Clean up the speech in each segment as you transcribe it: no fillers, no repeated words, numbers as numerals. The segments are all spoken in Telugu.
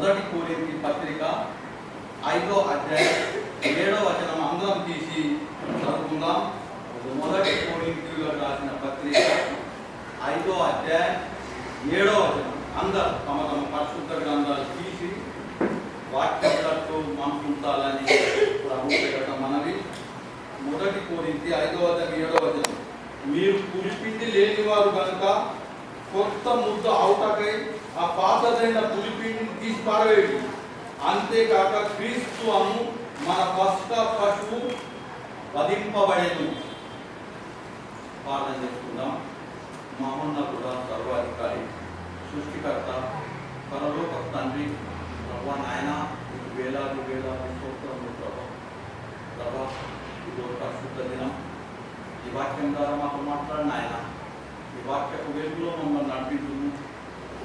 మొదటి కొరింథీ పత్రిక 5వ అధ్యాయం 7వ వచనం అందరం తీసి చదువుకుందాం. మొదటి కొరింథీయులకు రాసిన పత్రిక 5వ అధ్యాయం 7వ వచనం అందరూ తమ తమ పరిశుద్ధ గ్రంథాలు తీసి వాక్యాలతో మనసుంటాలని ప్రభు పేరట మనవి. మొదటి కొరింథీ 5వ అధ్యాయం 7వ వచనం, మీరు పులిపిండి లేనివారు కనుక కొత్త ముద్ద అవుటకై ఆ పాతదైన పులిపిండిని తీసి పారవేయండి. అంతేకాక క్రీస్తు అను మన పస్కా పశువు వధింపబడేను. ప్రార్థన చేసుకుందాం. మహోన్నతుడ, సర్వాధికారి, సృష్టికర్త, పరలోక తండ్రి, ప్రభా నాయన, వేలాది వేలాది స్తోత్రములు ప్రభా. ఇదో పరిశుద్ధ దినం, ఈ వాక్యం ద్వారా మాకు మాట్లాడిన ఆయన, ఈ వాక్యపు వెలుగులో మమ్మల్ని నడిపించు,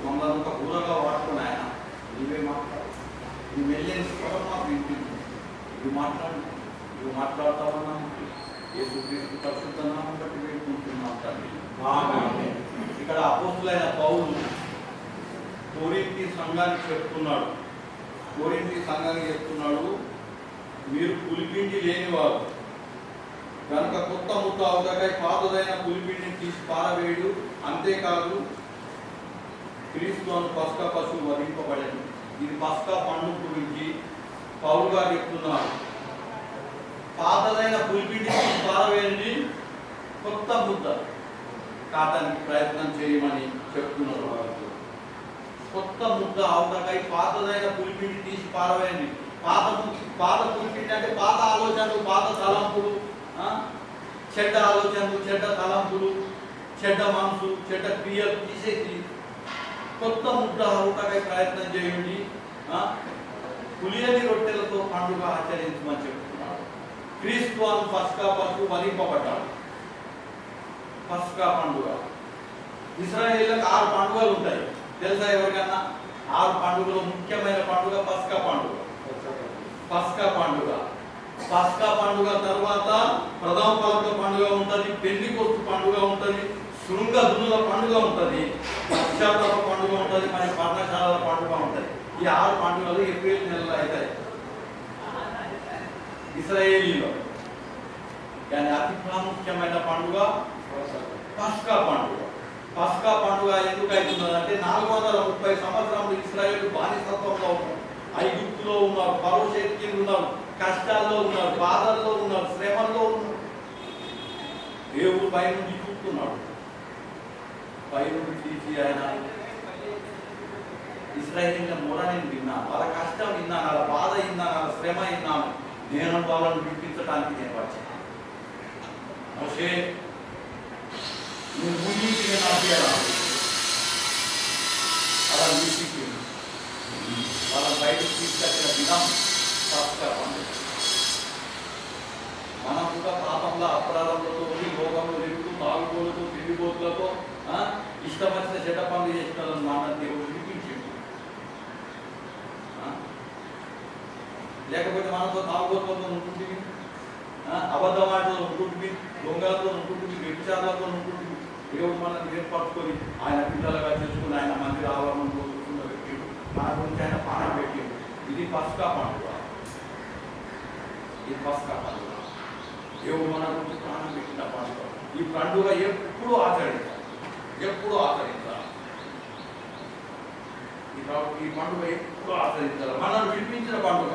మమ్మల్ని ఒక ఊరగా వాడుకుని ఆయన నీవే మాట్లాడు. నీ వెళ్ళిన స్వరం మాకు వినిపించు. ఇవి మాట్లాడతామన్నా యేసుక్రీస్తు పరిశుద్ధ నామం బట్టి వేడుకుంటున్నాం తండ్రి. ఇక్కడ అపోస్తులైన పౌలు కొరింథీ సంఘానికి చెప్తున్నాడు, మీరు పులిపిండి లేనివారు కనుక కొత్త ముద్ద అవుతాకై పాతదైన పులిపిండిని తీసి పారవేయడు. అంతేకాదు క్రీస్తు అను పస్కా పశువు వధింపబడేది. ఇది పస్కా పండుగ గురించి పౌలు గారు చెప్తున్నారు. పాతదైన పులిపిండి తీసి పారవేయండి, కొత్త ముద్ద కాటానికి ప్రయత్నం చేయమని చెప్తున్నారు. కొత్త ముద్ద అవుతాకై పాతదైన పులిపిండి తీసి పారవేయండి. పాత పులిపిండి అంటే పాత ఆలోచనలు, పాత తలంపులు, చెడ్డ ఆలోచనలు, చెడ్డ తలంపులు, చెడ్డ మనసు, చెడ్డ క్రియలు తీసేసి కొత్త ముద్ద అవుతాకై ప్రయత్నం చేయండి. పులియని రొట్టెలతో పండుగ ఆచరించమని చెప్తున్నాడు. క్రీస్తు అను పస్కా పశువు వధింపబడ్డాడు. పస్కా పండుగ ఇశ్రాయేలులకు 6 పండుగలు ఉంటాయి. తెలుసా ఎవరికన్నా? 6 పండుగలు ముఖ్యమైన పండుగ పస్కా పండుగ. పస్కా పండుగ తర్వాత ప్రథమ ఫలముల పండుగ ఉంటుంది, పెంటెకొస్తు పండుగ ఉంటుంది, శృంగ దున్నుల పండుగ ఉంటుంది, పశ్చాత్తాప పండుగ ఉంటుంది, మరి పర్ణశాలల పండుగ ఉంటుంది. ఈ 6 పండుగలు ఏప్రిల్ నెలలో అవుతాయి ఇశ్రాయేలీలో. కానీ అతి ప్రాముఖ్యమైన పండుగ పస్కా పండుగ. పస్కా పండుగ ఎందుకు అవుతున్నదంటే 430 సంవత్సరాలు ఇశ్రాయేలు బానిసత్వంలో ఉన్నారు, ఐగుప్తులో ఉన్నారు, ఫరో చేతికి ఉన్నారు, కష్టాల్లో ఉన్నారు, బాధల్లో ఉన్నారు, శ్రమల్లో ఉన్నారు. దేవుడు పైనుండి చూస్తున్నాడు. పైనుండి తీసి ఆయన ఇశ్రాయేలీల మొర నేను విన్నాను, వాళ్ళ కష్టం విన్నాను, వాళ్ళ బాధ విన్నాను, వాళ్ళ శ్రమ విన్నాను. నేను వాళ్ళని విడిపించడానికి నేను వచ్చాను. మోషే నేను ముగించి అలా నీటికి వాళ్ళ బయటకు తీసుకొచ్చిన విధానం పస్కా పండుగ. మనం కూడా పాపంలో, అపరాధంలో, లోకంలో తిరుగుతూ, తాగుబోతులతో, తిరిగిపోతులతో, ఇష్టం వచ్చిన చెడ్డ పనులు చేసిన మాట దేవుడు విడిపించింది. లేకపోతే మనతో తాగుబోతులతో ఉంటుంటుంది, అబద్ధమాటతో ఉంటుంటుంది, దొంగలతో ఉంటుంటుంది, వ్యభిచారాలతో ఉంటుంటుంది. దేవుడు మనల్ని ఏర్పరచుకొని ఆయన పిల్లలుగా చేసుకుని ఆయన మందిర ఆవరణంలో కూర్చున్న వ్యక్తులు మన గురించి ఆయన పానం పెట్టింది. ఇది పస్కా పండుగ. దేవుడు మన గురించి ప్రాణం పెట్టిన పండుగ. ఈ పండుగ ఎప్పుడు ఆచరించాలి. ఈ పండుగ ఎప్పుడు ఆచరించాలి. మనల్ని విడిపించిన పండుగ,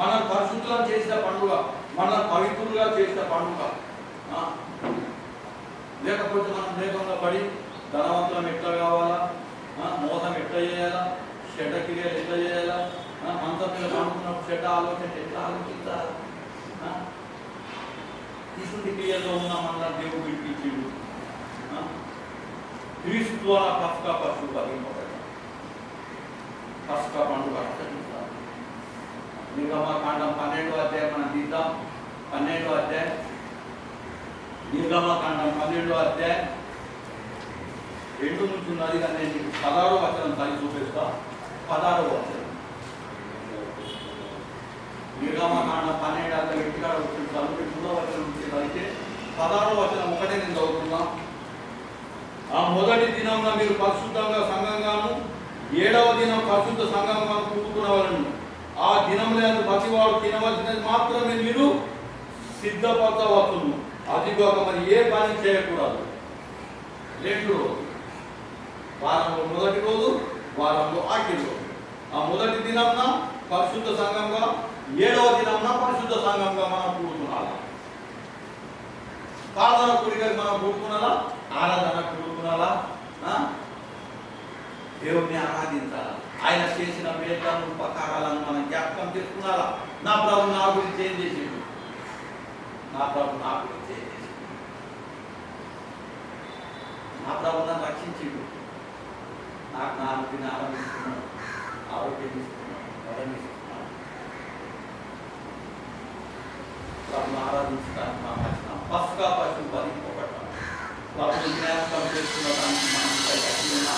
మనల్ని పరిశుద్ధులను చేసిన పండుగ, మనల్ని పవిత్రులుగా చేసిన పండుగ. లేకపోతే మనం లేకుండా పడి ధనవంతులం ఎట్లా కావాలా, మోసం ఎట్లా చేయాలా, చెడ్డ క్రియలు ఎట్లా చేయాలా, మంచం మీద పండుకున్నప్పుడు చెడ్డ ఆలోచన ఎట్లా ఆలోచించాలా, ఇటువంటి క్రియల్లో ఉన్న మన దేవుడు విడిపించిండు. క్రీస్తు ద్వారా పస్కా పశువు వధింపబడ్డాడు. పస్కా పండుగ ఆచరించాలి. నిర్గమకాండం 12వ అధ్యాయం మనం తీద్దాం. 12వ అధ్యాయం, నిర్గమకాండం 12వ అధ్యాయం 2 నుంచి ఉన్నది. కానీ నేను 16వ వచనం చదివి చూపిస్తా. 16వ వచనం నిర్గమకాండం 12 అధ్యాయం ఇంటికాడ వచ్చిన చదువు 3వ వచనం నుంచి చదివితే 16వ వచనం ఒకటే నేను చదువుతున్నా. ఆ మొదటి దినంలో మీరు పరిశుద్ధంగా సంఘంగాను, 7వ దినం పరిశుద్ధ సంఘంగా కూడుకున్నవాళ్ళను ఆ దినములందు ప్రతివాడు తినవలసినది మాత్రమే మీరు సిద్ధపరచవచ్చును. అదిగోక మరి ఏ పని చేయకూడదు. 2 రోజులు, వారంలో మొదటి రోజు, వారంలో ఆఖరి రోజు. ఆ మొదటి దినంన పరిశుద్ధ సంఘంగా, 7వ దినంన పరిశుద్ధ సంఘంగా మనం కూడుకున్నాలా. ప్రార్థన కూడికకి మనం కూడుకున్నాలా, ఆరాధన కూడుకున్నాలా, దేవుణ్ణి ఆరాధించాలా, ఆయన చేసిన మేళ్లను ఉపకారాలను మనం జ్ఞాపకం చేసుకున్నారా. నా ప్రభు నా గురించి ఏం చేసిండు, నా ప్రభు నా గురించి ఏం చేసిండు, నా ప్రభు నన్ను రక్షించిండు, నాకు నా జ్ఞానం ఇస్తున్నాడు, ఆరోగ్యం ఇస్తున్నాడు, వరం ఇస్తున్నాడు. ప్రభుని ఆరాధించడానికి మనం వచ్చిన పస్కా పశువు వధింపబడ్డాం. ప్రభుని జ్ఞాపకం చేసుకున్న దానికి మనం కఠిన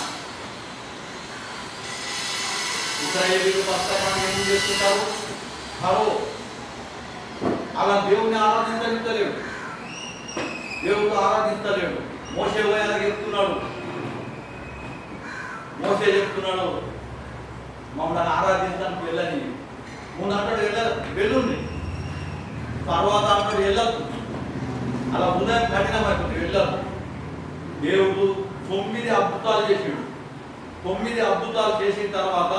ఇశ్రాయేలీయులు పస్కా పండుగ ఏం చేస్తున్నారు? ఫరో అలా దేవుని ఆరాధించలేడు, దేవుడు ఆరాధించలేడు. మోషే పోయాల చెప్తున్నాడు, మోషే చెప్తున్నాడు మమ్మల్ని ఆరాధించడానికి వెళ్ళని. ముందు అంటాడు వెళ్ళుండి, తర్వాత అంటాడు వెళ్ళద్దు. అలా ఉదయం కఠినమైపోతుంది, వెళ్ళద్దు. దేవుడు 9 అద్భుతాలు చేసాడు. 9 అద్భుతాలు చేసిన తర్వాత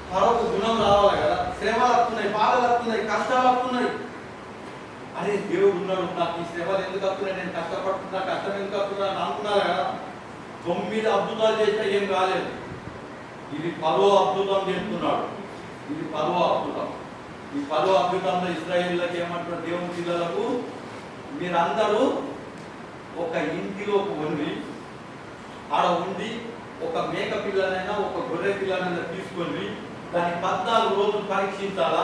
ఫరోకు గుణం రావాలి కదా. శ్రమలు వస్తున్నాయి, బాధలు వస్తున్నాయి, కష్టాలు వస్తున్నాయి. అరే దేవుడు ఉన్నాడు, నాకు ఈ శ్రమలు ఎందుకు వస్తున్నాయి, నేను కష్టపడుతున్నా, కష్టం ఎందుకు వస్తున్నా అని అనుకున్నారు కదా. 9 అద్భుతాలు చేసినా ఏం కాలేదు. ఇది 10వ అద్భుతం చేస్తున్నాడు. ఇది 10వ అద్భుతం. ఈ 10వ అద్భుతంలో ఇశ్రాయేలీయులకు ఏమంటారు, దేవుని పిల్లలకు మీరందరూ ఒక ఇంటిలోకి వండి ఆడ ఉండి ఒక మేక పిల్లనైనా ఒక గొర్రె పిల్లనైనా తీసుకొని దాన్ని 14 రోజులు పరీక్షించాలా.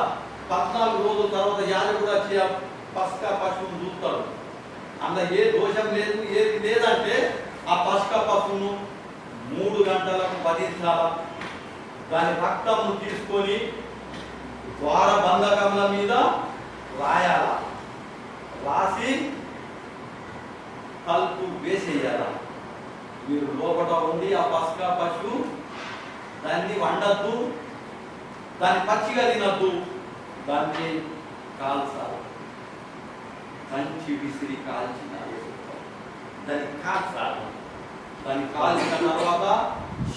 14 రోజుల తర్వాత యాజకుడు వచ్చి ఆ పస్కా పశువును చూస్తాడు. అందులో ఏ దోషం లేదు, ఏది లేదంటే ఆ పస్కా పశువును 3 గంటలకు వధించాలా. దాని రక్తమును తీసుకొని ద్వార బంధకముల మీద రాయాల, రాసి తలుపు వేసేయాల. మీరు లోపల ఉండి ఆ పస్కా పశువు దాన్ని వండద్దు, దాన్ని పచ్చిగా తినద్దు, దాన్ని కాల్చాలి. కంచి విసిరి కాల్చిన దాన్ని కాల్చాలి. దాన్ని కాల్చిన తర్వాత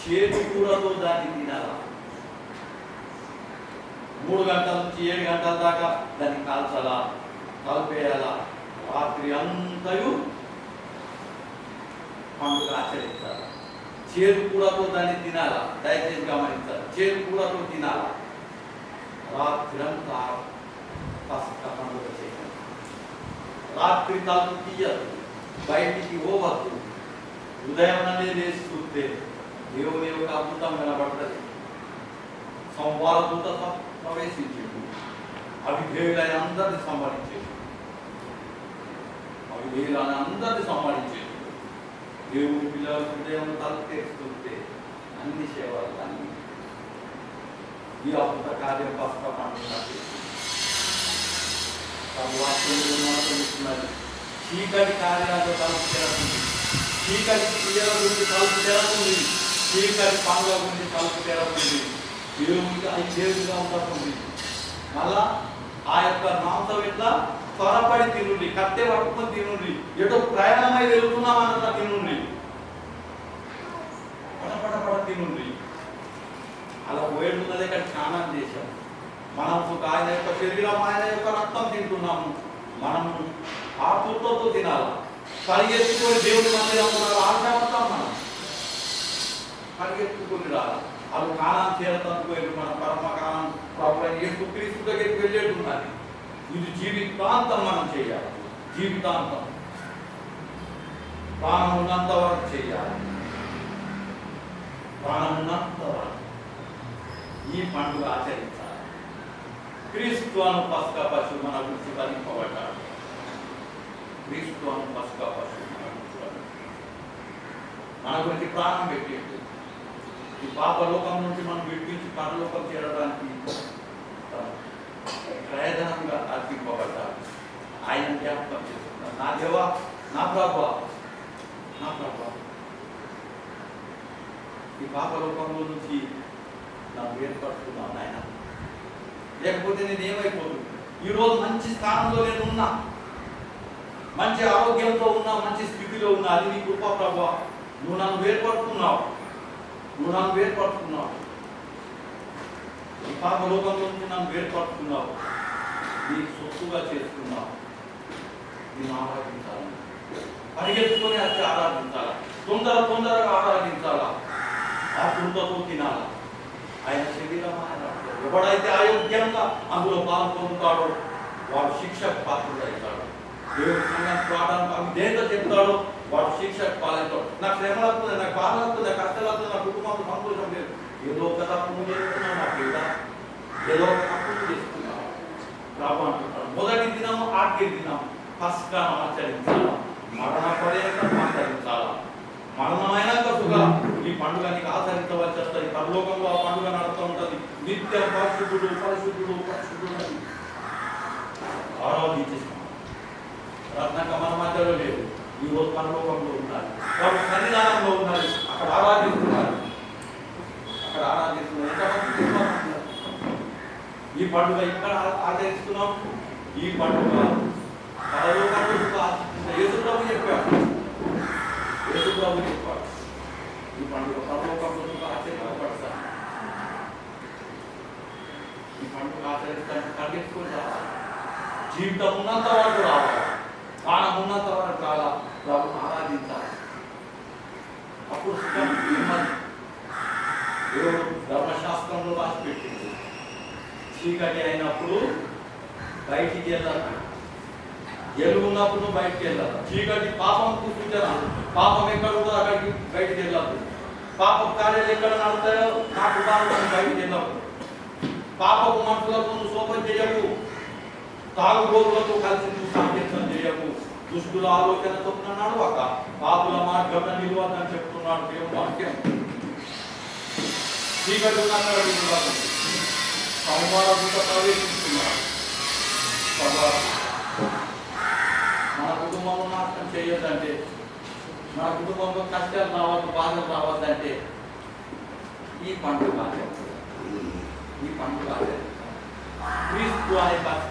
చేదు కూరతో దాన్ని తినాల. 3 గంటల నుంచి 7 గంటల దాకా దాన్ని కాల్చాలా, కలిపేయాలా. రాత్రి అంతయు పండుగ ఆచరించాలి. చేదు కూరతో దాన్ని తినాలా. దయచేసి గమనించాలి, చేదు కూరతో తినాలా. రాత్రంతా పస్కా పండుగ చేయాలి. రాత్రి తలుపు తీయద్దు, బయటికి పోవద్దు. ఉదయం అనేది లేచి చూస్తే దేవుని యొక్క అద్భుతం కనబడుతుంది. సంవార దూత ప్రవేశించేది, అవిధేయులైన అందరినీ సంహరించేది, అవిధేయులైన అందరినీ సంహరించేది. దేవుని పిల్లల హృదయం తలుపు తెరుస్తుంటే అన్ని సేవలు అన్ని ఈ అద్భుత కార్యం పస్కా పండుగ వాక్యం. చీకటి కార్యాలతో తలుపు తెరతుంది, చీకటి క్రియల గురించి తలుపు తెరతుంది, చీకటి పండుగ గురించి తలుపు తెరతుంది. దేవుడికి ఐదేవుడిగా ఉంటుంది. మళ్ళా ఆ యొక్క మాంసం ఎట్లా త్వరపడి తినుండి, కట్టె పట్టుకొని తినుండి, ఎటో ప్రయాణమై వెళ్తున్నామన్న తినుండి, పడపడ తినుండి. అలా పోయేడున్నది ఇక్కడ స్నానం చేశాం. మనం ఆయన యొక్క శరీరం, ఆయన యొక్క రక్తం తింటున్నాము. మనము ఆతృతతో తినాలి. పరిగెత్తుకొని దేవుడి మందిరంలో ఆశపడతాం. మనం పరిగెత్తుకొని రాలి. వాళ్ళు కాలం చేరతానికి మన పరమ కాలం ప్రభు యేసుక్రీస్తు దగ్గరికి వెళ్ళేట్టున్నది. ఇది జీవితాంతం మనం చేయాలి. జీవితాంతం ప్రాణం ఉన్నంత వరకు చేయాలి. ప్రాణం ఉన్నంత వరకు ఈ పండుగ ఆచరించాలి. క్రీస్తు అను పస్కా పశువు మన గురించి వధింపబడ్డాడు. క్రీస్తు అను పస్కా పశువు మన గురించి ప్రాణం పెట్టేట్టు ఈ పాపలోకం నుంచి మనం విడిపించి పరలోకం చేరడానికి ప్రయోజనంగా అర్పింపబడ్డాడు. ఆయన జ్ఞాపకం చేసుకున్నాడు. నా దేవా, నా ప్రభువా, నా ప్రభువా, ఈ పాపలోకంలో నుంచి నన్ను ఏర్పరచుకున్నావు నాయన, లేకపోతే నేను ఏమైపోదు. ఈరోజు మంచి స్థానంలో నేను ఉన్నా, మంచి ఆరోగ్యంతో ఉన్నా, మంచి స్థితిలో ఉన్నా. అది నీ కృప ప్రభువా. నువ్వు నన్ను ఏర్పరచుకున్నావు, నువ్వు నన్ను ఏర్పరచుకున్నావు. ఈ పాప లోకంలో నుంచి నన్ను ఏర్పరచుకున్నావు, నీ సొత్తుగా చేసుకున్నావు. నేను ఆరాధించాలి, పరిగెత్తుకొని వచ్చి ఆరాధించాలా, తొందరగా ఆరాధించాలా, ఆ కుండతో తినాలా. ఆయన శరీరం ఆయన. ఎవడైతే అయోగ్యంగా అందులో పాల్పొందుతాడో వాడు శిక్షకు పాత్రుడవుతాడు. దేవుడి సంఘానికి రావడానికి అవి దేంతో చెప్తాడో వాడు శిక్షకు పాలవుతాడు. నాకు శ్రమ వస్తుంది, నాకు బాధ వస్తుంది, నాకు కష్టం వస్తుంది, నా కుటుంబంలో సంతోషం లేదు. ఏదో ఒక తప్పు చేసుకున్నావు నా పేద, ఏదో ఒక తప్పు చేసుకున్నావు రాబు అంటున్నాడు. మొదటి దినం ఆఖరి దినం పస్కాను ఆచరించాలా, మరణ పర్యంతం ఆచరించాలా. మరణమైనాక సుగా ఈ పండుగ నీకు ఆచరించవలసి వస్తుంది. పరలోకంలో ఆ పండుగ నడుతూ ఉంటుంది. నిత్యం పరిశుద్ధుడు పరిశుద్ధుడు పరిశుద్ధుడు అని ఆరాధించేస్తాం. రత్నక మన మధ్యలో లేదు, ఈరోజు పరలోకంలో ఉన్నారు, వారు సన్నిధానంలో ఉన్నారు, అక్కడ ఆరాధిస్తున్నారు. ఈ పండుగ ఇక్కడ ఆచరిస్తున్నాం. ఈ పండుగ పరలోకంలో యేసుప్రభు చెప్పాడు, యేసుప్రభు చెప్పాడు ఈ పండుగ పరలోకంలో ఆచరించబడతాను. ఈ పండుగ ఆచరిస్తాను కలిగించుకుంటా. జీవితం ఉన్నంత వరకు రావాలి, ప్రాణం ఉన్నంత వరకు రాలా, ప్రభుని ఆరాధించాలి. అప్పుడు సుఖం నెమ్మది. దేవుడు ధర్మశాస్త్రంలో రాసి పెట్టింది, చీకటి అయినప్పుడు బయటికి వెళ్ళాలి, ఎలుగున్నప్పుడు బయటికి వెళ్ళాలి. చీకటి పాపంకు సూచన, పాపం ఎక్కడ ఉందో అక్కడికి బయటికి వెళ్ళాలి. పాప కార్యాలు ఎక్కడ నడుతాయో నాకు బయటికి వెళ్ళాలి. పాపపు మనుషులతో నువ్వు శోభం చేయకు, తాగుబోతులతో కలిసి నువ్వు సాంకేతం చేయకు, దుష్టుల ఆలోచనతో నడవక పాపుల మార్గం నిలువద్దని చెప్తున్నాడు దేవుడు వాక్యం. చీకటి సంవాదంతో ప్రవేశిస్తున్నాడు. మన కుటుంబంలో నాశనం చేయొద్దంటే, మన కుటుంబంలో కష్టాలు రావద్దు, బాధలు రావద్దంటే ఈ పండుగ ఈ పండుగ క్రీస్తు అనే పథక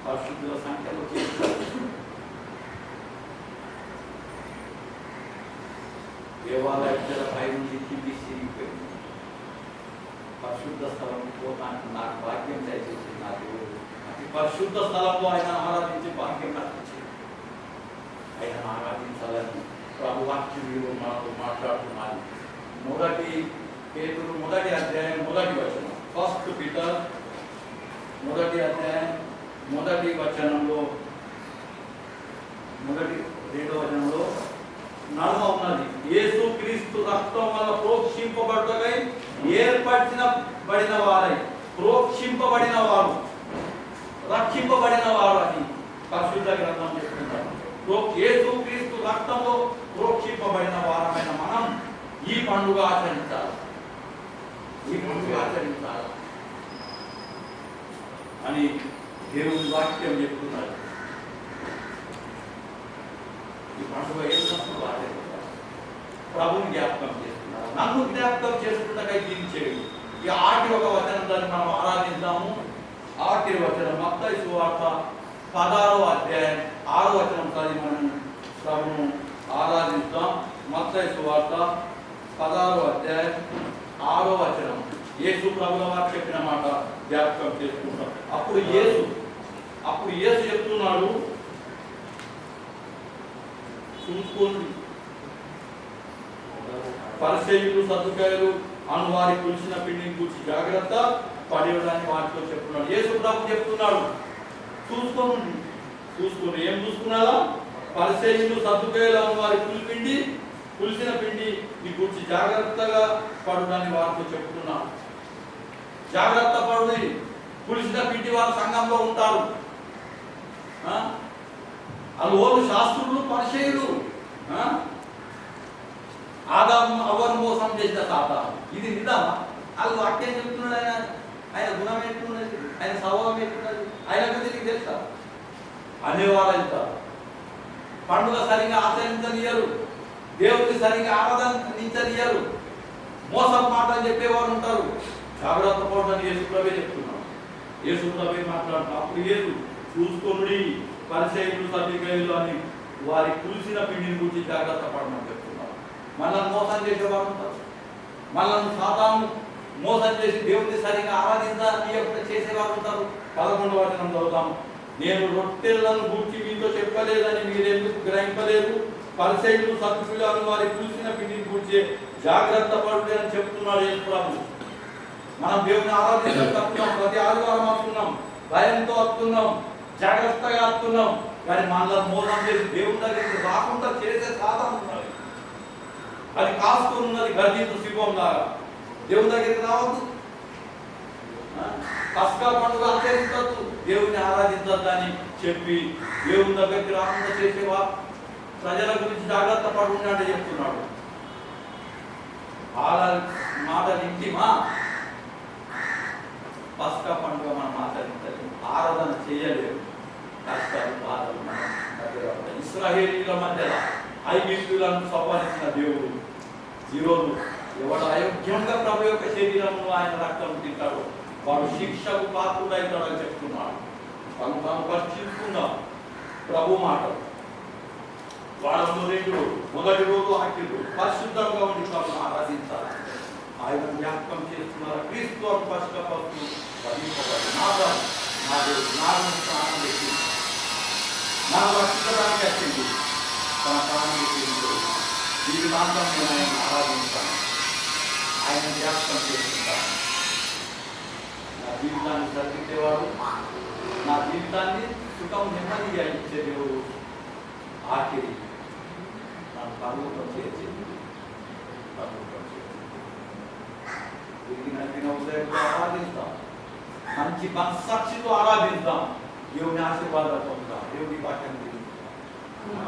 పరిశుద్ధుల సంఖ్యలో దేవాలయాల పై నుండి కింది సిరిగిపోయింది. పరిశుద్ధ స్థలం పోతానికి నాకు భాగ్యం దయచేసి నా దేవుడు అతి పరిశుద్ధ స్థలంలో ఆయన ఆరాధించి భాగ్యం కల్పించింది. ఆయన ఆరాధించాలని ప్రభు వాక్యం మనతో మాట్లాడుతున్నారు. మొదటి పేతురు 1వ అధ్యాయం 1వ వచనం, 1 పీటర్ 1వ అధ్యాయం 1వ వచనంలో 2వ వచనంలో నడుమ ఉన్నది. యేసు క్రీస్తు రక్తం వల్ల ప్రోక్షింపబడుటకై ఏర్పరచబడిన వారై, ప్రోక్షింపబడిన వారు, రక్షింపబడిన వారు అని పరిశుద్ధ గ్రంథం చెప్తున్నారు. యేసు క్రీస్తు రక్తంలో ప్రోక్షింపబడిన వారమైన మనం ఈ పండుగ ఆచరించాలి, ఈ పండుగ ఆచరించాలి అని దేవుని వాక్యం చెప్తున్నారు. ఈ పండుగ ఏమిటప్పుడు ఆచరిస్తారు, ప్రభుని జ్ఞాపకం చేస్తున్నారు, నన్ను జ్ఞాపకం చేసుకుంటకై దీన్ని చేయండి. ఈ ఆటి ఒక వచనం దాన్ని మనం ఆరాధిద్దాము. ఆటి వచనం మత్తయి సువార్త 16వ అధ్యాయం 6వ వచనం చదివి మనం ప్రభును ఆరాధిద్దాం. మత్తయి సువార్త 16వ అధ్యాయం 6వ వచనం యేసు ప్రభుల వారు చెప్పిన మాట జ్ఞాపకం చేసుకుంటాం. అప్పుడు యేసు చెప్తున్నాడు, చూసుకోండి, పరిసయ్యులు సద్దుకాయలు అను వారి పులిసిన పిండిని కూర్చి జాగ్రత్త పడేయడానికి వాటితో చెప్తున్నాడు. యేసు ప్రభు చెప్తున్నాడు, చూసుకోండి. ఏం చూసుకున్నారా? పరిసయ్యులు సద్దుకాయలు అను వారి పులిసిన పిండి నీ కూర్చి జాగ్రత్తగా పడుదని వారితో చెప్తున్నాడు. జాగ్రత్త పడుది. పులిసిన పిండి వారు సంఘంలో ఉంటారు. వాళ్ళు శాస్త్రులు, పరిసయ్యులు. ఆదాము అవ్వను మోసం చేసిన సాతాను. ఇది నిజమా? వాళ్ళు వాక్యం చెప్తున్నాడు. ఆయన గుణం ఎట్లున్నది, ఆయన స్వభావం ఎట్లున్నది, ఆయన గురించి తెలుసా? అనేవాళ్ళు వెళ్తారు. పండుగ సరిగా ఆచరించనియరు, దేవుడికి సరిగా ఆరాధించనియరు, మోసపు మాట అని చెప్పేవారు ఉంటారు. జాగ్రత్త పడని యేసు ప్రభే చెప్తున్నాడు. యేసు ప్రభే మాట్లాడుతున్నారు. అప్పుడు యేసు చూసుకొనుడి పరిసయ్యులు సద్దుకయ్యులు అని వారి పులిసిన పిండిని గురించి జాగ్రత్త పడమని చెప్తున్నారు. మనల్ని మోసం చేసేవారు ఉంటారు. మనల్ని సాతాను మోసం చేసి దేవుడిని సరిగా ఆరాధించాలని చేసేవారు ఉంటారు. 11వ వచనం చదువుతాము. నేను రొట్టెలను గురించి మీతో చెప్పలేదని మీరు ఎందుకు గ్రహింపలేదు? పరిసయ్యులు సద్దుకయ్యులు అని వారి పులిసిన పిండిని గురించి జాగ్రత్త పడుతుంది అని చెప్తున్నాడు యేసు ప్రభు. మనం దేవుని ఆరాధించడం తప్పున్నాం, ప్రతి ఆదివారం వస్తున్నాం, భయంతో వస్తున్నాం, జాగ్రత్తగా వస్తున్నాం. కానీ మనల్ని మోసం చేసి దేవుని దగ్గరికి రాకుండా చేసే సాధన ఉన్నది. అది కాసుకొని ఉన్నది గర్జించు సింహం లాగా. దేవుని దగ్గరికి రావద్దు, పస్కా పండుగ ఆచరించద్దు, దేవుని ఆరాధించద్దు అని చెప్పి దేవుని దగ్గరికి రాకుండా చేసేవా ప్రజల గురించి జాగ్రత్త పడుకుంటే చెప్తున్నాడు. మాట నింటిమా పస్కా పండుగ మనం ఆచరించలేము, ఆరాధన చేయలేము. కష్టాలు బాధలు మన దగ్గర ఉంటాయి. ఇశ్రాయేలీయుల మధ్యలో ఐగుప్తులను సంపాదించిన దేవుడు ఈరోజు ఎవడు అయోగ్యంగా ప్రభు యొక్క శరీరమును ఆయన రక్తం తింటాడు వాడు శిక్షకు పాత్రుడైతాడని చెప్తున్నాడు. తాను పరిశీలించుకుందాం ప్రభు మాట. వారంలో 2 రోజులు, మొదటి రోజు ఆఖరి పరిశుద్ధంగా ఉండి ప్రభుని ఆరాధించాలి. ఆయన జ్ఞాపకం చేస్తున్నారు. క్రీస్తు పస్కా పశువు వధింపబడి నా దేవుడు నా గురించి ఆనందించి నా రక్షించడానికి వచ్చింది, తన ప్రాణం జీవితాంతం నేను ఆయన ఆరాధించాను, ఆయన జ్ఞాపకం చేసుకుంటాను. నా జీవితాన్ని సరిదిద్దేవాడు, నా జీవితాన్ని సుఖం నెమ్మదిగా ఇచ్చే దేవుడు ఆఖరి నన్ను పర్వతం చేర్చింది. తిరిగిన ఉదయంతో ఆరాధిస్తాం, మంచి మనస్సాక్షితో ఆరాధిస్తాం, దేవుని ఆశీర్వాదాలు పొందుతాం. దేవుని వాక్యం ఆ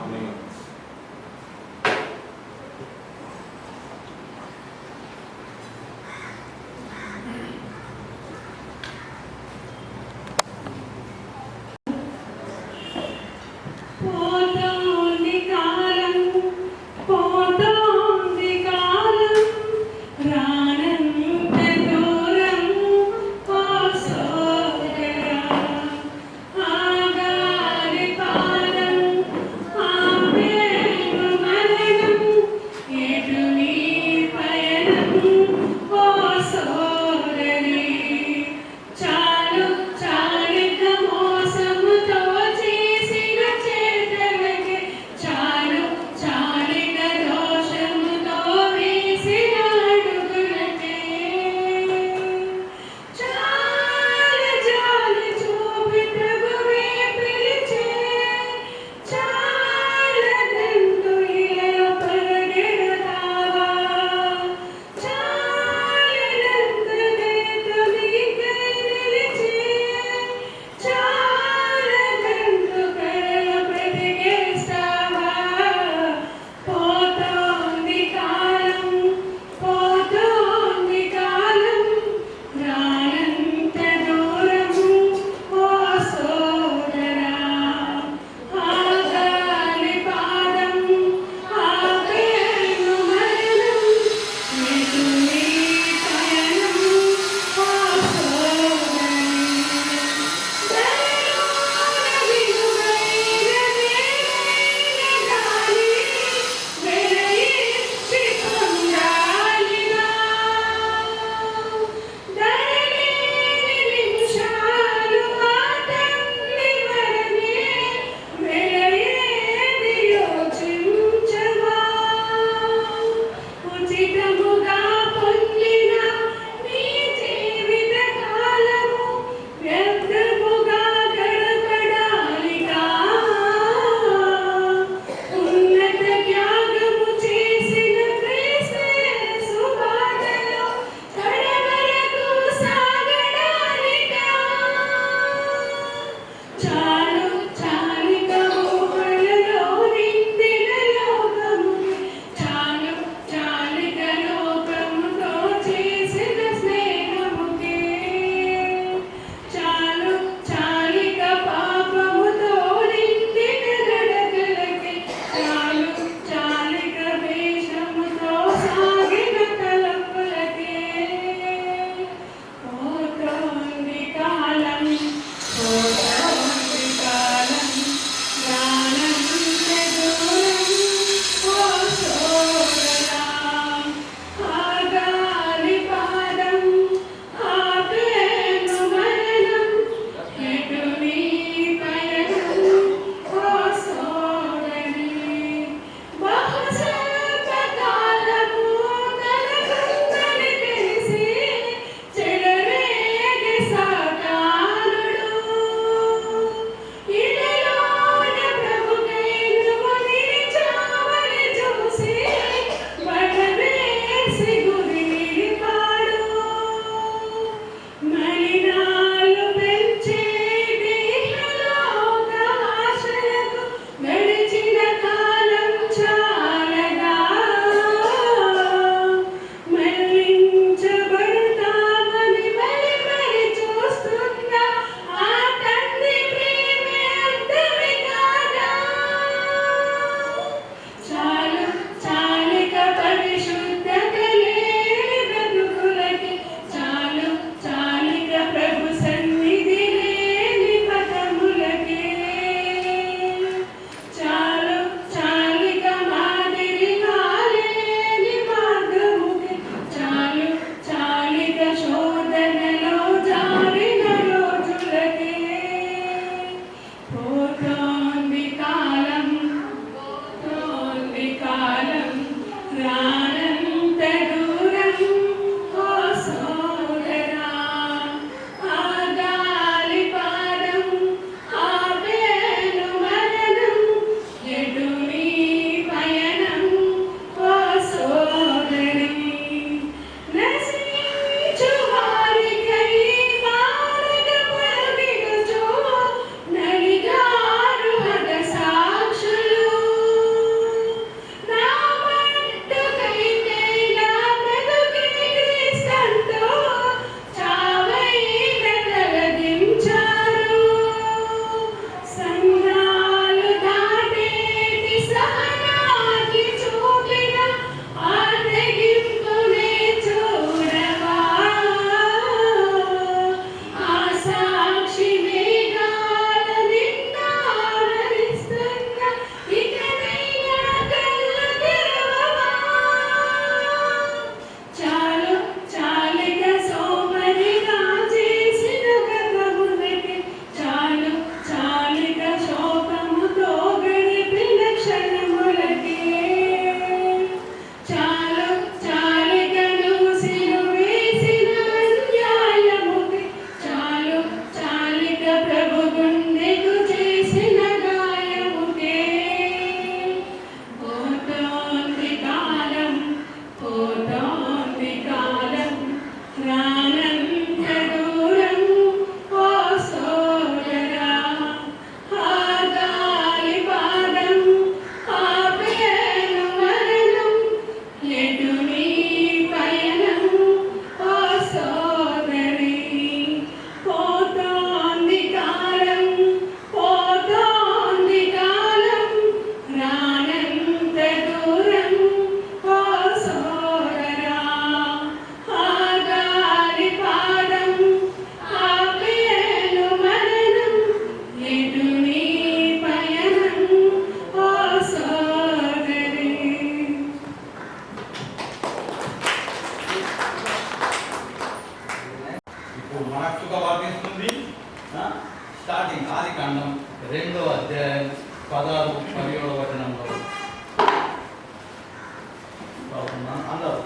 ఉన్నాను అన్నారు.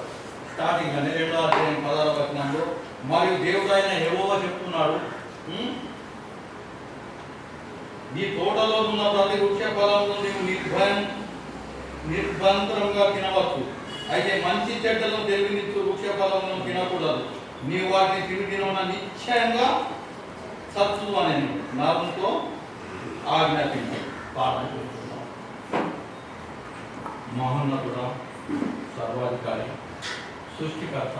స్టార్టింగ్ అని 2వ అధ్యాయం 16వ వచనంలో మరియు దేవుడు అయిన యెహోవా చెప్తున్నాడు, నీ తోటలో ఉన్న ప్రతి వృక్ష ఫలమును నీవు నిర్బంధంగా తినవచ్చు, అయితే మంచి చెడ్డలను తెలివినిచ్చు వృక్ష ఫలములను తినకూడదు, నీవు వాటిని తిరిగిన నిశ్చయంగా సత్తు అని నామంతో ఆజ్ఞాపించి పాలన చేస్తున్నాం. మహోన్నతుడా, సర్వాధికారి, సృష్టికర్త,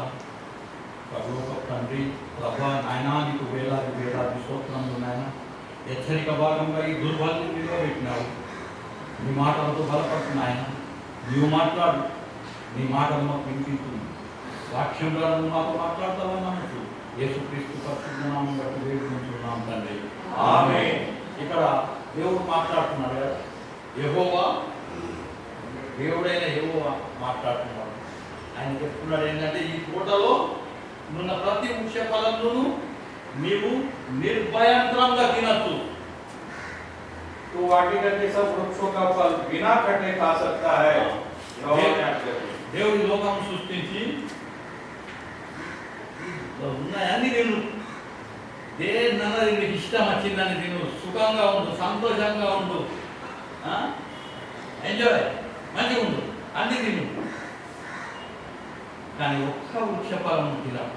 పరలోక తండ్రి, ప్రభా నాయనా, నీకు వేలాది వేలాది స్తోత్రములు నాయన. హెచ్చరిక భాగంగా ఈ దుర్భాగ్యం నిలబెట్టినావు. నీ మాటలతో బలపడుతున్నాయన. నీవు మాట్లాడు, నీ మాటలు మాకు వినిపిస్తుంది. వాక్యం ద్వారా నువ్వు మాతో మాట్లాడతావని నమ్మచ్చు. యేసుక్రీస్తు పరిశుద్ధ నామమున బట్టి వేడుకుంటున్నాం తండ్రి, ఆమేన్. ఇక్కడ దేవుడు మాట్లాడుతున్నాడు కదా, యెహోవా, దేవుడైన యెహోవా మాట్లాడుతున్నాడు. ఆయన చెప్తున్నాడు ఏంటంటే, ఈ తోటలో ఉన్న ప్రతి వృక్ష ఫలమును నీవు निर्भयंतरंगा తినొచ్చు. तो वाटिका के सब वृक्षों का फल बिना कटे खा सकता है. దేవుడి లోకం సృష్టించి ఉన్నాయని నేను దేన్నది నీకు ఇష్టం వచ్చిందని తిను, సుఖంగా ఉండు, సంతోషంగా ఉండు, ఎంజాయ్, మంచిగా ఉండు, అన్ని తిను. కానీ ఒక్క వృక్ష ఫలం తినవు,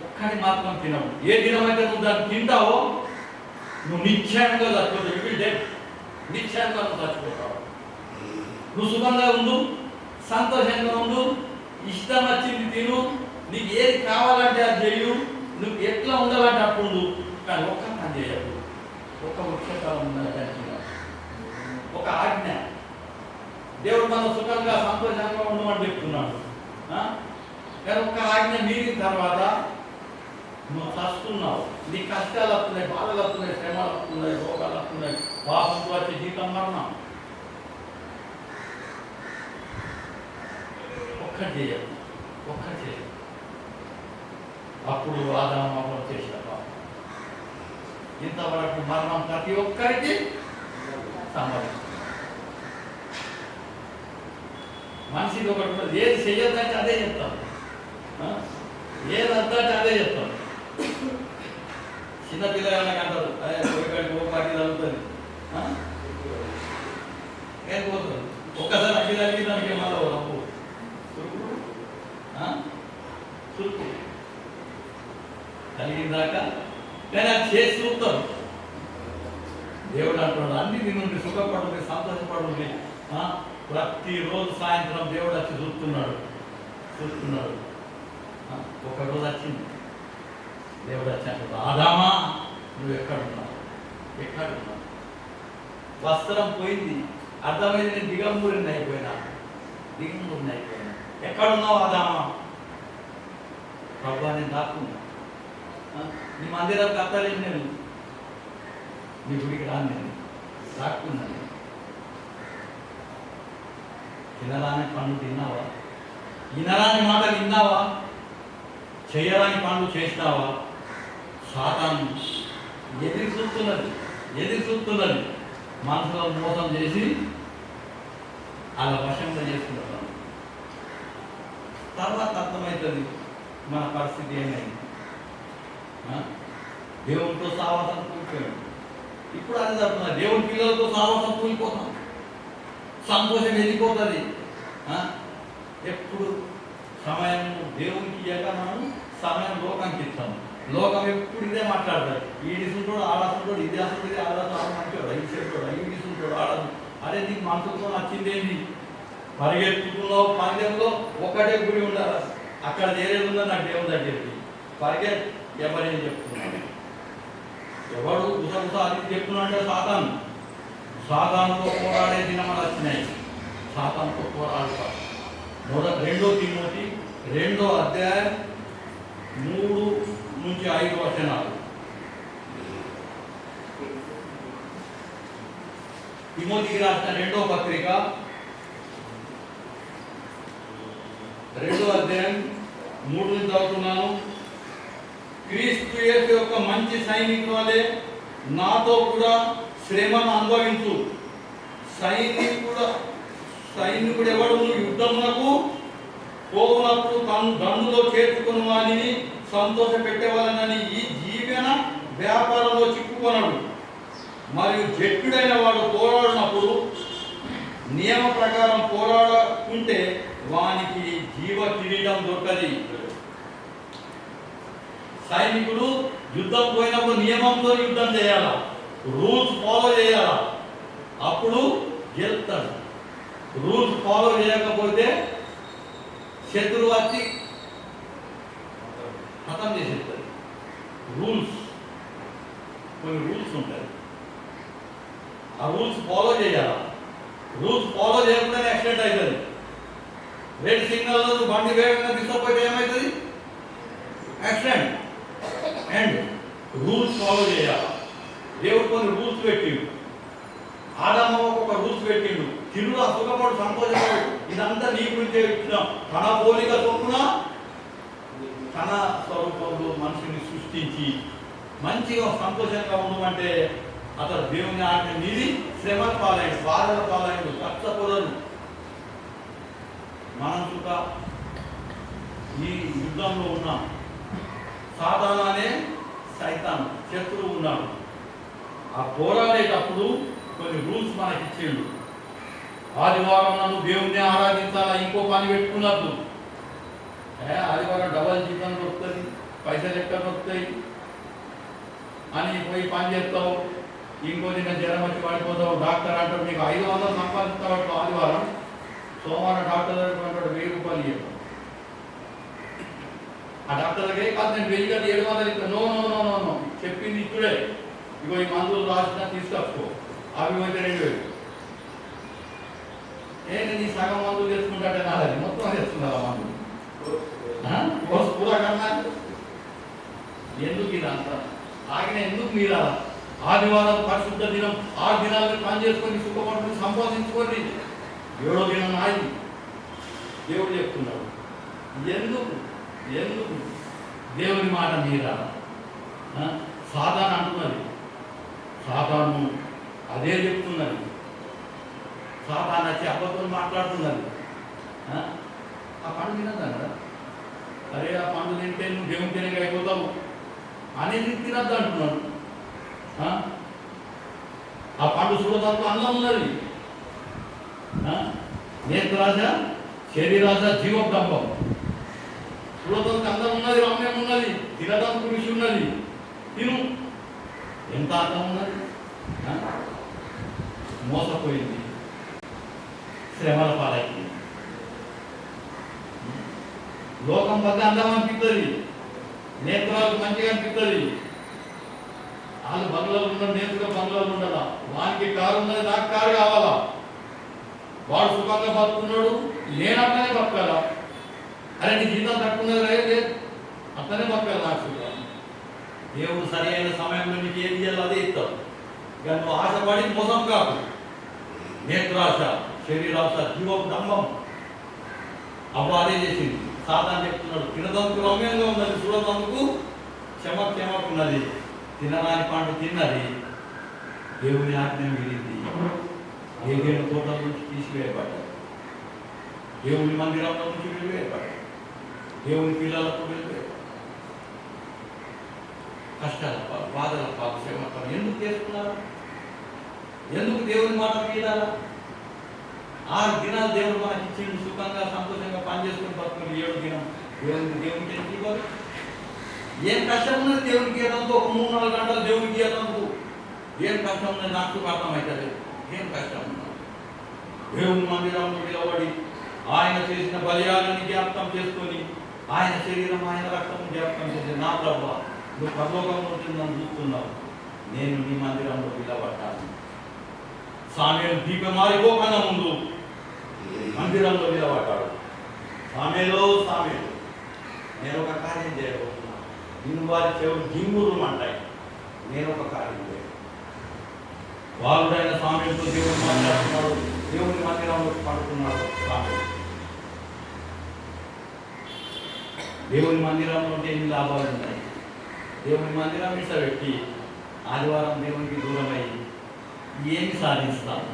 ఒక్కటి మాత్రం తినవు. ఏ దినమైతే నువ్వు దాన్ని తింటావో నువ్వు నిశ్చయంగా చచ్చిపోతావు. నిశ్చయంగా నువ్వు చచ్చిపోతావు. నువ్వు సుఖంగా ఉండు, సంతోషంగా ఉండు, ఇష్టం వచ్చింది తిను, నీకు ఏది కావాలంటే అది చేయు, నువ్వు ఎట్లా ఉండాలంటే అప్పుడు. కానీ ఒక్క పని చేయదు, ఒక్క వృక్షకాలం ఉన్నదానికి ఒక ఆజ్ఞ. దేవుడు మనం సుఖంగా సంతోషంగా ఉండమని చెప్తున్నాడు. కానీ ఒక్క ఆజ్ఞ మీరిన తర్వాత నువ్వు చస్తున్నావు. నీ కష్టాలు వస్తున్నాయి, బాధలు వస్తున్నాయి, శ్రమలు వస్తున్నాయి, రోగాలు వస్తున్నాయి, పాపంతో వచ్చే జీతం మరణం. ఒక్కటి చేయదు, ఒక్కటి చేయదు. అప్పుడు ఆదాము చేసిన పాపం. ఇంతవరకు మరణం ప్రతి ఒక్కరికి సంభవిస్తుంది. మనిషికి ఒకటి ఏది చేయొద్దంటే అదే చెప్తాను, ఏది వద్దంటే అదే చెప్తాను. చిన్నపిల్లలకి అంటారు, పోయికాడికి పోపాటి తగ్గుతుంది, లేకపోతుంది. ఒక్కసారి అగ్గి తగ్గి దానికి మళ్ళీ అప్పు చురుకు కలిగిందాకా కానీ అది చేసి చూపుతారు. దేవుడు అంటున్నాడు, అన్ని తినండి, సుఖపడుతుంది, సంతోషపడుతుంది. ప్రతిరోజు సాయంత్రం దేవుడు వచ్చి చూస్తున్నాడు. ఒకరోజు వచ్చింది, దేవుడు వచ్చి అంటున్నాడు, ఆదామా నువ్వు ఎక్కడున్నావు? ఎక్కడున్నావు? వస్త్రం పోయింది, అర్థమైంది, నేను దిగంబూరిని అయిపోయినా. ఎక్కడున్నావు ఆదామా? ప్రభా నేను దాక్కున్నా, నీ మందిరం కట్టలేను, నేను నీ గుడికి రాను, నేను దాక్కున్నాను. తినరాని పండు తిన్నావా? వినరాని మాట విన్నావా? చేయరాని పండు చేసినావా? సాతాను ఎదురు చూస్తున్నది మనసులో మోసం చేసి అలా వశంగా చేసుకుంటాం. తర్వాత అర్థమవుతుంది మన పరిస్థితి ఏమైంది. దేవునితో సావాసం కూలిపోయాడు. ఇప్పుడు అది జరుగుతుంది, దేవుని పిల్లలతో సావాసం కూలిపోతాం, సంతోషం వెళ్ళిపోతుంది. ఎప్పుడు సమయం దేవునికి ఇయ్యక మనం సమయం లోకానికి ఇస్తాము. లోకం ఎప్పుడు ఇదే మాట్లాడతారు, ఈడిసుంటాడు ఆడాసుంటాడు, ఇది అసలు ఆడదు, ఆడ మంచివాడు, ఈ చెప్తాడు, ఈడిసుంటాడు ఆడదు. అదే నీకు మనసుతో నచ్చింది ఏంటి? పరిగెత్తుతున్నావు పందెంలో, ఒక్కటే గుడి ఉండాలి, అక్కడ చేరేది ఉందా నాకు దేవుని దగ్గరికి పరిగెత్తి. ఎవరేం చెప్తున్నాడు? ఎవడు గుసగుస అది చెప్తున్నాడంటే సాతానుతో పోరాడే దినములు వచ్చినాయి. సాతానుతో పోరాడతారు. 2 తిమోతి 2వ అధ్యాయం 3 నుంచి 5 వచనాలు. తిమోతికి రాసిన 2వ పత్రిక 2వ అధ్యాయం 3 నుంచి చదువుతున్నాను. క్రీస్తు యేసు యొక్క మంచి సైనికుడు వలె నాతో కూడా శ్రమను అనుభవించు. సైనికుడు ఎవడు యుద్ధమునకు పోవునప్పుడు తను దండులో చేర్చుకుని వారిని సంతోష పెట్టేవాళ్ళని ఈ జీవన వ్యాపారంలో చిక్కుకొనడు. మరియు జట్టుడైన వాడు పోరాడినప్పుడు నియమ ప్రకారం పోరాడుకుంటే వానికి జీవ కిరీటం దొరకది. సైనికుడు యుద్ధం పోయినప్పుడు నియమంతో యుద్ధం చేయాలా, రూల్స్ ఫాలో చేయాలా, అప్పుడు గెలుస్తాడు. రూల్స్ ఫాలో చేయకపోతే శత్రువు వచ్చి ఖతం చేసేస్తుంది. కొన్ని రూల్స్ ఉంటాయి, ఆ రూల్స్ ఫాలో చేయాలా. రూల్స్ ఫాలో చేయకుండానే యాక్సిడెంట్ అవుతుంది. రెడ్ సిగ్నల్లో బండి వేగంగా తీసుకపోతే ఏమవుతుంది? యాక్సిడెంట్. అండ్ రూల్స్ ఫాలో చేయాలి. దేవుడు కొన్ని రూల్స్ పెట్టిండు. ఆదామవ్వకు ఒక రూల్స్ పెట్టిండు. తిరుగు సుఖపడు, సంతోషపడు, ఇదంతా నీ గురించే ఇచ్చిన. తన పోలిక చొప్పున తన స్వరూపంలో మనిషిని సృష్టించి మంచిగా సంతోషంగా ఉండమంటే అతను దేవుని ఆజ్ఞ మీది శ్రమల పాలైండు, బాధల పాలైండు, కష్టపడరు. మనం కూడా ఈ యుద్ధంలో ఉన్నాం. సాధారణనే సైతాన్ శత్రువు ఉన్నాడు. ఆ పోరాడేటప్పుడు కొన్ని రూల్స్ మనకి ఇచ్చిండు. ఆదివారం నన్ను దేవుణ్ణి ఆరాధించాలా, ఇంకో పని పెట్టుకున్నద్దు. ఆదివారం డబల్ జీతం దొరుకుతుంది, పైసలు ఎక్కడ దొరుకుతాయి అని పోయి పని చేస్తావు. ఇంకో నిన్న జ్వరం వచ్చి పడిపోతావు. డాక్టర్ అంటాడు నీకు 500 సంపాదిస్తావు ఆదివారం, సోమవారం డాక్టర్ దగ్గర అంటాడు 1000 రూపాయలు ఇవ్వడం. ఆ డాక్టర్ దగ్గర కాదు నేను 1000 కాదు 700 ఇస్తాను. No no no no no చెప్పింది ఇప్పుడే. ఇగో ఈ మందులు రాసిన తీసుకొచ్చుకో, అవి అయితే 2000. నేను ఈ సగం మందులు తెచ్చుకుంటాడే నాది మొత్తం తెచ్చుకున్నా మందులు పూరా కన్నా. ఎందుకు ఇదంతా ఆగిన? ఎందుకు మీరా? ఆదివారం పరిశుద్ధ దినం, 6 దినాలు పని చేసుకొని సుఖపడుకుని సంపాదించుకొని 7వ దినం నాది దేవుడు చెప్తున్నాడు. ఎందుకు ఎందుకు దేవుని మాట మీరా? సాధారణ అంటున్నది, సాధారణ అదే చెప్తున్నది. సాధారణ వచ్చి అబ్బతో మాట్లాడుతున్నది. ఆ పండు తినద్దా కదా, అరే ఆ పండు తింటే నువ్వు దేవుని తినక అయిపోతావు అనేది తినద్దు అంటున్నాడు. ఆ పండు చూడదాంతో అన్నం ఉన్నది. నేత్రాజ శరీరాజ జీవబ్రహ్మం. చూడదానికి అందం ఉన్నది, రమ్యం ఉన్నది, తినడానికి రుచి ఉన్నది. తిను. ఎంత అందం ఉన్నది. మోసపోయింది, శ్రమల పాలైంది. లోకం పెద్ద అందం అనిపిస్తుంది, నేత్రాలకు మంచిగా అనిపిస్తుంది. వాళ్ళు బంగ్లాలు ఉండదు, నేత్రుగా బంగ్లాలు ఉండదా. వానికి కారు ఉన్నది, నాకు కారు కావాలా. వాడు సుఖంగా బతుకున్నాడు, నేను అట్లనే బతకాలా. అరే నీ జీతం తక్కున్నది లేదు, అట్లనే బతకాలి నాకు సుఖం. దేవుడు సరి అయిన సమయంలో నీకు ఏం చేయాలో అదే ఇస్తావు. ఇక నువ్వు ఆశపడి మోసం కాదు. నేత్రాశ, శరీరాశ, జీవబ్రహ్మం అవ్వ అదే చేసింది. సాధారణ చెప్తున్నాడు, తినదందుకు రమ్యంగా ఉన్నది, చూడదందుకు క్షమకున్నది. తినరాని పండు తిన్నది, దేవుని ఆజ్ఞ మిగిలింది. ఏదైనా తోటల నుంచి తీసివేయబడ్డాడు, దేవుని మందిరంలో నుంచి వెలివేయబడ్డాడు, దేవుని పిల్లలకు వెలివేయబడ్డాడు. కష్టాల పాలు, బాధల పాలు, శ్రమ పాలు ఎందుకు చేసుకున్నారు? ఎందుకు దేవుని మాట తీయాలా? 6 దినాలు దేవుడు మనకి ఇచ్చిండు, సుఖంగా సంతోషంగా పనిచేసుకుని బతుకుని. 7వ దినం దేవునికి ఎందుకు ఇవ్వాలి? ఏం కష్టం ఉన్నది దేవునికి ఇవ్వడంతో? ఒక 3-4 గంటలు దేవునికి ఇవ్వడంతో ఏం కష్టం ఉన్నది? నాకు అర్థమవుతుంది. ఏం కష్టం ఉన్నది? దేవుని మందిరంలో నిలబడి ఆయన చేసిన బలియాలని జ్ఞాపకం చేసుకొని, ఆయన శరీరం ఆయన రక్తం జ్ఞాపకం చేసి, నా ప్రభువా నువ్వు పరలోకంలో నన్ను చూస్తున్నావు, నేను నీ మందిరంలో నిలబడ్డాను. సామేలు దీపమారిపోకన్నా ముందు మందిరంలో నిలబడ్డాడు. సామేలు నేను ఒక కార్యం చేయబోతున్నా. నిన్ను వారి చెవులు గింగురు అంటాయి, నేను ఒక కార్యం చేయను. వారుడైన సామేలుతో దేవుడు మాట్లాడుతున్నాడు, దేవుని మందిరంలో పడుతున్నాడు. సామేలు దేవుని మందిరంలో ఉంటే ఎన్ని లాభాలు ఉన్నాయి? దేవుని మందిరం విడిచిపెట్టి ఆదివారం దేవునికి దూరమై ఏమి సాధిస్తాను?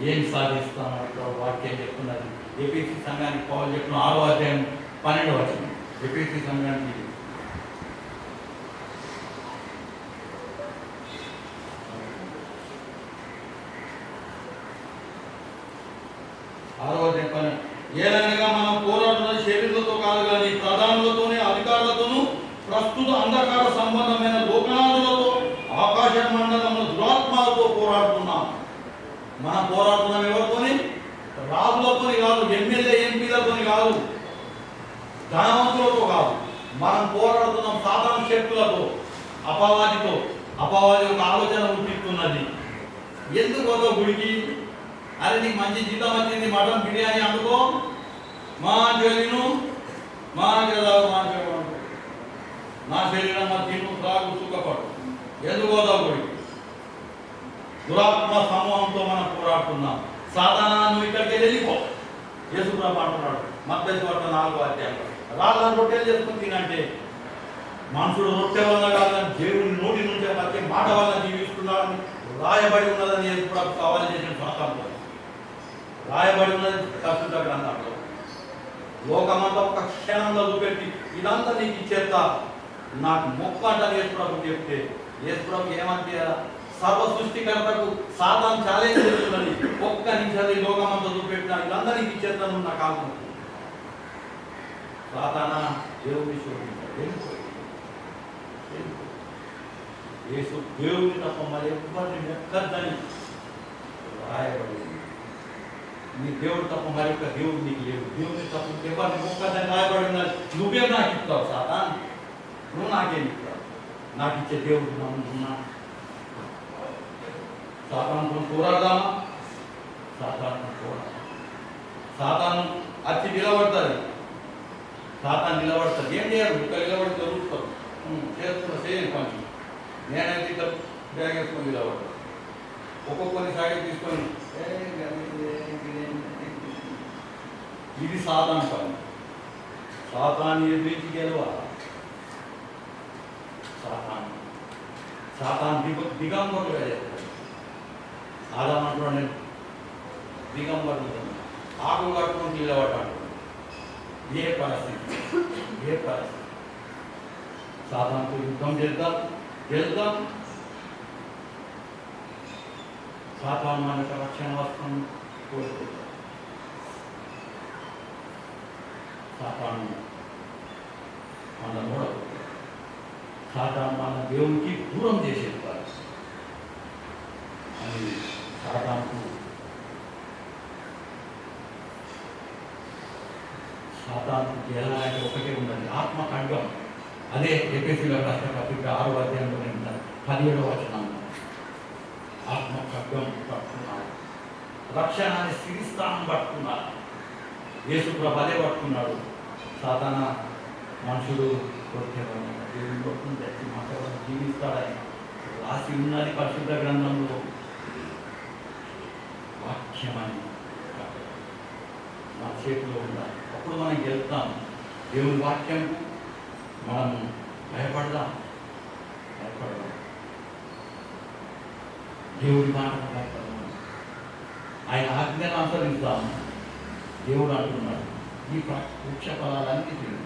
ఏం సాధిస్తామో ఇక్కడ వాక్యం చెప్తున్నది. ఎపిసి సంఘానికి పౌలు చెప్పిన 6వ అధ్యాయం 12వ వచనం. ఎపిసి సంఘానికి 6వ అధ్యాయం 12. ఏలనగా మనం పోరాడుతున్న శరీరులతో కాదు కానీ ప్రధానులతోనే, అధికారులతోనూ, ప్రస్తుత అంధకార సంబంధమైన లోకనాథులతో, ఆకాశ మండలంలో దురాత్మలతో పోరాడుతున్నాం. మనం పోరాడుతున్నాం ఎవరితోని? రాజులతోని కాదు, ఎమ్మెల్యే ఎంపీలతోని కాదు, ధనవంతులతో కాదు. మనం పోరాడుతున్నాం సాధారణ శక్తులతో, అపవాదితో. అపవాది ఒక ఆలోచన పుట్టిస్తున్నది. ఎందుకు వద్ద గుడికి? అరే నీకు మంచి జీతం వచ్చింది, మటన్ బిర్యానీ అనుకో, మా జలీను మా గదావు నా శరీరం తిను త్రాగు సుఖపడు. ఎందుకు వద్దావు గుడికి? దురాత్మ సమూహంతో మనం పోరాడుతున్నాం. సాధారణ నువ్వు ఇక్కడికి వెళ్ళిపో. యేసుప్రభు అంటున్నాడు మత్తయి వార్త 4వ అధ్యాయంలో, రాళ్ళ రొట్టెలు చేసుకుని తినంటే మనుషుడు రొట్టె వల్ల కాదని దేవుని నోటి నుంచి వచ్చే మాట వల్ల జీవిస్తున్నాడని రాయబడి ఉన్నదని యేసుప్రభు సవాలు చేసిన స్వాతంత్రం రాయబడి ఉన్నది పరిశుద్ధ గ్రంథంలో. లోకమంతా ఒక క్షణంలో చూపెట్టి ఇదంతా నీకు ఇచ్చేస్తా, నాకు మొక్క అంటారు యేసుప్రభు చెప్తే, యేసుప్రభు ఏమంటే సర్వ సృష్టికర్తకు సాధారణ ఛాలెంజ్ చేస్తున్నది. ఒక్క నిమిషాలు ఈ లోకమంతా చూపెట్టినా ఇదంతా నీకు ఇచ్చేస్తాను నా కాలం. సాధారణ దేవుని శోధించాడు. యేసు దేవుని తప్ప మరి ఎవరిని మెక్కద్దని రాయబడింది. నీ దేవుడు తప్ప మరి యొక్క దేవుడు నీకు లేవు. దేవుని తప్ప ఎవరిని మొక్కద్దని రాయబడి ఉన్నది. నువ్వే నాకు ఇస్తావు సాతాన్, నువ్వు నాకేం ఇస్తావు? నాకు ఇచ్చే దేవుడు నమ్ముతున్నా. సాతానుతో పోరాడదామా? సాతాను పోరాడదాం. సాతాను వచ్చి నిలబడతారు. సాతాను నిలబడతారు. ఏం చేయాలి? ఇక్కడ నిలబడి జరుగుతారు, చేస్తున్నా చేయని పని. నేనైతే ఇక్కడ బ్యాగ్ వేసుకొని నిలబడతాను. ఒక్కొక్కరిని సైడ్ తీసుకొని ఇది సాతాను పని. సాతాను ఎదిరించి గెలవాలి. సాతాను దిగంబరులుగా చేస్తాడు. ఆదామంటున్నాడు నేను దిగంబరులు ఆకు కట్టుకొని నిలబడ్డాడు. ఏ పరిస్థితి? సాతానుతో యుద్ధం చేద్దాం. సాతాను మనకు రక్షణ వస్త్రం కోరుకుంటాం. సాతాను మన మూడవు. సాతాను మన దేవునికి దూరం చేసేస్తారు అని సాతానుకు గెలవాలంటే ఒకటే ఉన్నది, ఆత్మఖండం. అదే ఎఫెసీయుల రాసిన పత్రిక 6వ అధ్యాయంలో 17వ వచనం, ఆత్మఖడ్గం పట్టుకున్నారు. రక్షణాన్ని స్థిరస్థానం పట్టుకున్నారు. యేసుప్రభు అదే పట్టుకున్నాడు. సాతాన మనుషుడు కొట్టేవాడు, దేవుని కొట్టుకుని తెచ్చి మాట్లాడాలి, జీవిస్తాడని రాసి ఉన్నది పరిశుద్ధ గ్రంథంలో. వాక్యమని మన చేతిలో ఉండాలి. అప్పుడు మనం గెలుస్తాం. దేవుని వాక్యం మనం భయపడదాం. దేవుడి మాటను భయపడదాం. ఆయన ఆజ్ఞను అనుసరిస్తాం. దేవుడు అంటున్నాడు ఈ వృక్ష ఫలాలన్నీ తిను.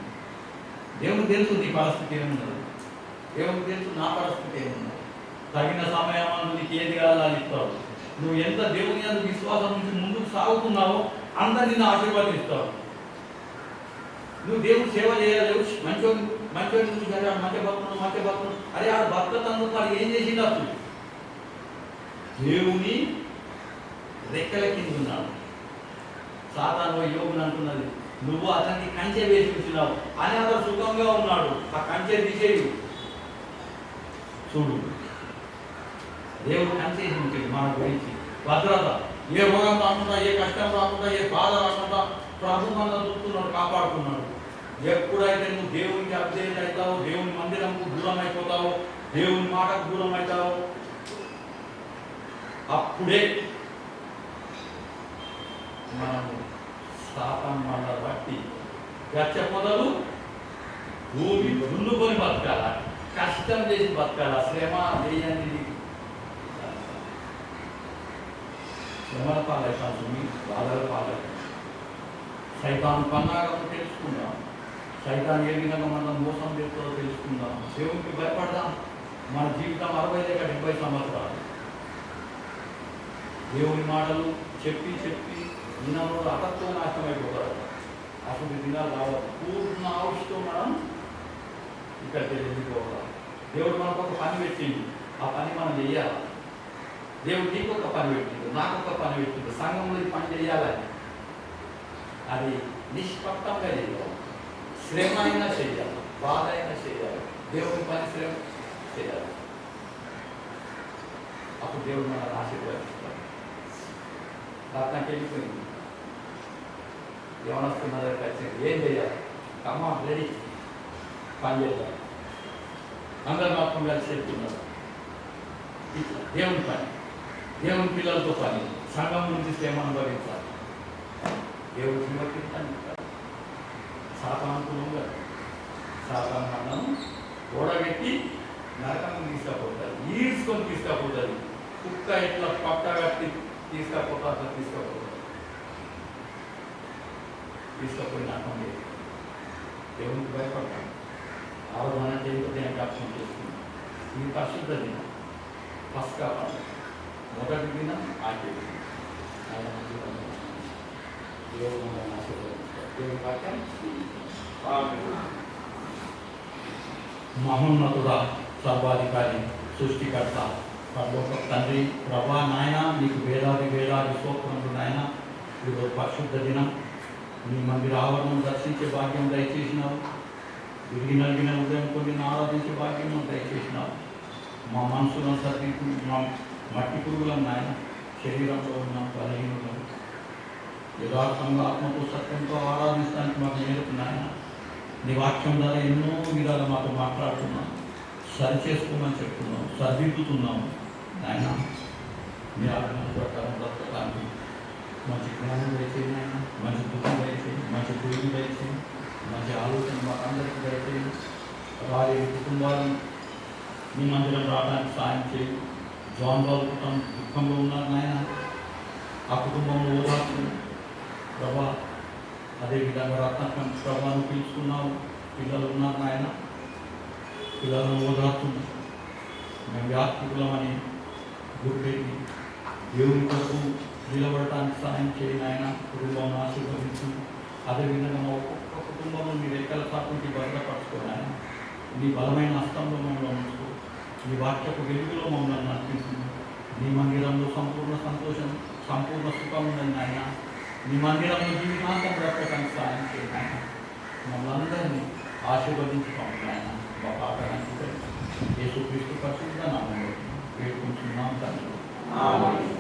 దేవుడు తెలుసు నీ పరిస్థితి ఏమున్నది. దేవుడు తెలుసు నా పరిస్థితి ఏమున్నది. తగిన సమయంలో నీకు ఏది కావాలని ఇస్తాడు. నువ్వు ఎంత దేవుని అందు విశ్వాసం నుంచి ముందుకు సాగుతున్నావో అందరినీ ఆశీర్వదిస్తావు. నువ్వు దేవుడు సేవ చేయాలి. మంచోని చూసాడు, మంచి భక్తుడు. అరే ఆ భక్తతందుకు వాడు ఏం చేసింది? అసలు దేవుని రెక్కల కింద ఉన్నాడు. సాతాను యోగుని అంటున్నది, నువ్వు అతనికి కంచె వేసి ఉంచినావు అని అతను సుఖంగా ఉన్నాడు. ఆ కంచె తీసేయు. చూడు, దేవుడు కంచె ఉంటుంది మన గురించి. భద్రత, ఏ రోగం రాకుండా, ఏ కష్టం రాకుండా, ఏ బాధ రాకుండా ప్రభు మన చూస్తున్నాడు, కాపాడుతున్నాడు. ఎప్పుడైతే నువ్వు దేవునికి అప్డేట్ అవుతావో, దేవుని మందిరంకు దూరం అయిపోతావో, దేవుని మాటకు దూరం అవుతావో, అప్పుడే మనము సాతాను వల్ల బట్టి గచ్చ పొదలు భూమి దున్నుకొని బతకాల, కష్టం చేసి బతకాల, శ్రమ వేయండి. శ్రమల పాలవుతాం, మీ బాధల పాలవుతాం. సైతాన్ పన్నాగం తెలుసుకుందాం, సైతాన్ ఏ విధంగా మనం మోసం చేస్తుందో తెలుసుకుందాం. దేవునికి భయపడదాం. మన జీవితం 60 లేక 70 సంవత్సరాలు. దేవుని మాటలు చెప్పి చెప్పి దినంలో అతత్వం నాశనమైపోతారు. అసలు దినాలు రావాలి. పూర్ణ ఆవుషతో మనం ఇక్కడ తెలియకపోవాలి. దేవుడు మనకు ఒక పని పెట్టింది, ఆ పని మనం చేయాలి. దేవుడు నీకు ఒక పని పెట్టిండు, నాకు ఒక పని పెట్టిండు. సంఘంలో ఈ పని చేయాలని అది నిష్పక్షంగా చేయాలి. శ్రమ అయినా చేయాలి, బాధ అయినా చేయాలి. దేవుని పని శ్రమ చేయాలి. అప్పుడు దేవుడు మనల్ని ఆశీర్వదిస్తాడు. ప్రార్థనకి వెళ్ళిపోయింది. ఏమనొస్తున్నదో ఖచ్చితంగా ఏం చేయాలి? అమ్మ రెడీ, పని చేయాలి. అందరూ మాత్రం కలిసి చెప్తున్నారు. ఇట్లా దేవుని పని, దేవుని పిల్లలతో పని, సంఘం నుంచి శ్రమ అనుభవించాలి. దేవుడు సమర్పించాలి. సాతానుకూలంగా సాతాను మనం ఓడగట్టి నరకం తీసుకపోతుంది, ఈడ్చుకొని తీసుకపోతుంది. కుక్క ఇట్లా పక్క కట్టి తీసుకపోతా అట్లా తీసుకపోతుంది. తీసుకపోయి నరకం లేదు. దేవునికి భయపడతాం. ఆరాధన చేయకపోతే నేను జ్ఞాపకం చేసుకున్నాను. ఈ పరిశుద్ధ దినం పస్కా పండుగ మొదటి దినం ఆచరి ఆయన దేవుడు మనల్ని ఆశీర్వదిస్తాడు. దేవుని వాక్యం మహోన్నతుడా, సర్వాధికారి, సృష్టికర్త, పరలోక తండ్రి, ప్రభా నాయన నీకు వేలాది వేలాది స్తోత్రములు నాయన. ఈరోజు పరిశుద్ధ దినం నీ మందిర ఆవరణం దర్శించే భాగ్యం దయచేసినావు. విరిగి నలిగిన ఉదయం కొన్ని ఆరాధించే భాగ్యం దయచేసినావు. మా మనసులను సర్దింపు, మా మట్టి పురుగులను నాయన, శరీరంలో ఉన్న బలహీనతను యథార్థంగా ఆత్మతో సత్యంతో ఆరాధించడానికి మాకు నేర్పు నాయన. నీ వాక్యం ద్వారా ఎన్నో విధాలు మాతో మాట్లాడుతున్నాం, సరి చేసుకోమని చెప్తున్నాం, సరిదిద్దుతున్నాము నాయన. మీ ఆత్మ ప్రకారం బ్రతకడానికి మంచి జ్ఞానం దయచేయండి నాయన, మంచి దుఃఖం దయచేయండి, మంచి గురి దయచేయండి, మంచి ఆలోచన మాకు అందరికీ దయచేయండి. వారి కుటుంబాలు మీ మందిరం రావడానికి సాయం చేయండి. జాన్ బాబు కుటుంబం దుఃఖంలో ఉన్నారు నాయన, ఆ కుటుంబంలో ఓదార్చు ప్రభా. అదేవిధంగా రత్నాకం ప్రభాను పిలుచుకున్నావు, పిల్లలు ఉన్నారు నాయన, పిల్లలను ఓదార్చున్నాం. మేము యాత్రికులమని గుర్తెట్టి దేవుని కొరకు నిలబడటానికి సాయం చేయి నాయన. కుటుంబాన్ని ఆశీర్వదించు. అదేవిధంగా మా ఒక్కొక్క కుటుంబంలో మీ రెక్కల చాటుకి భద్రపరచుకోని ఆయన. నీ బలమైన హస్తంలో మమ్మల్ని ఉంచుకో. నీ వాక్యపు వెలుగులో మమ్మల్ని నడిపించు. నీ మందిరంలో సంపూర్ణ సంతోషం, సంపూర్ణ సుఖం ఉందని ఆయన. నీ మందిరంలో జీవితాంతం బ్రతకడానికి సాయం చేయండి ఆయన. మమ్మల్ని అందరినీ ఆశీర్వదించుకోండి ఆయన. మా పాఠానికి యేసుక్రీస్తు పరిశుద్ధ నామములో వేడుకుంటున్నాం తండ్రి. ఆమేన్.